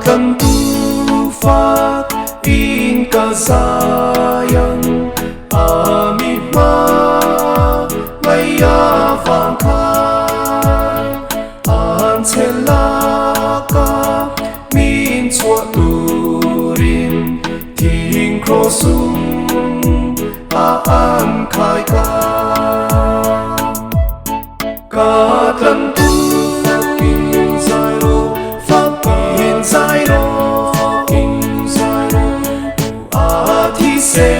Tlantu fakin sayang ami ma ngaya fakin an chelaka min chua turin ting krosum an khai ka Tlantu fakin zairo thi se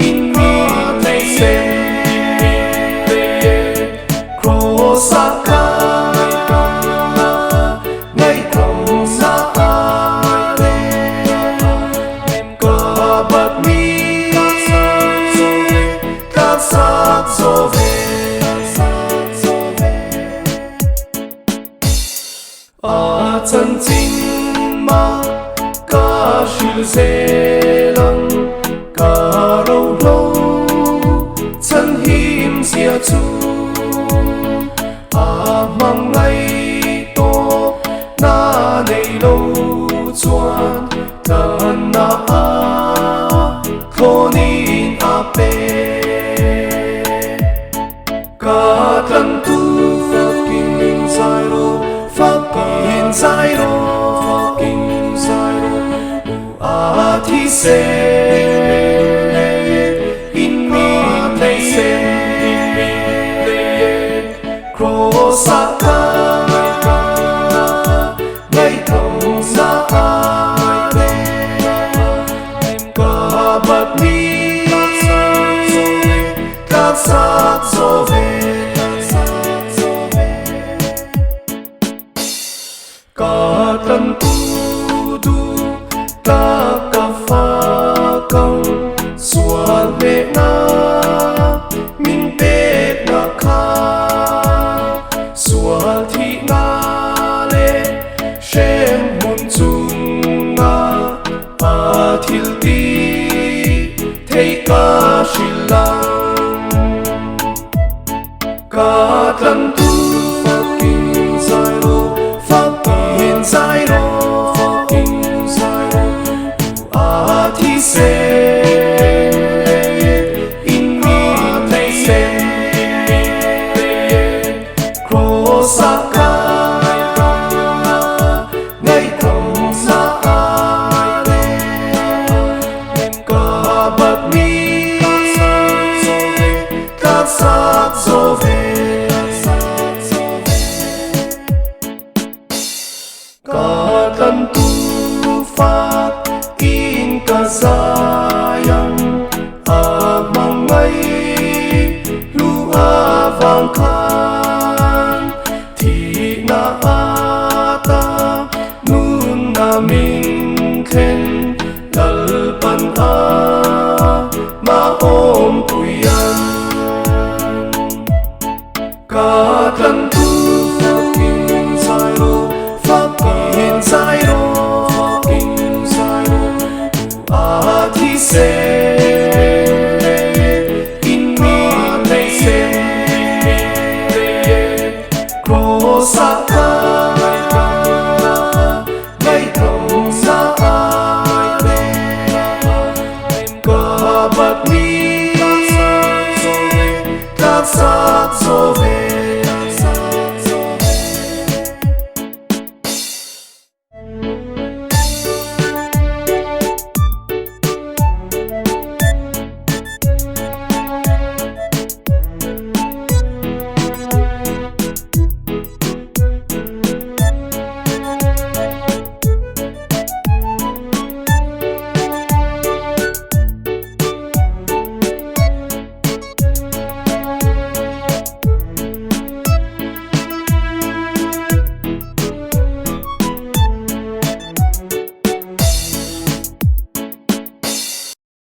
in mi te se krosaka ngay không xa le ka bat mi các sắc zo về chân chính mà cả sự dễ lăng cả lâu lâu chân hiểm xia chu mang ngày to na này lâu chuan cần na khô nín pe cả Tlantu fakin zairo thi se in mi te se krosaka ngay không xa le ka bat mi các sắc zo về ka Tlantu du ta ka fa kang sual me na min pe na kha sual thi na le shem mun chung na thil ti thei ka shilang ka Tlantu fakin zairo thi se in mi te se krosaka ngay không xa le ka bat mi các sắc zo về ka Tlantu fakin sayang mang ngày lúa vàng khan thì na ta nun na min khen dal pan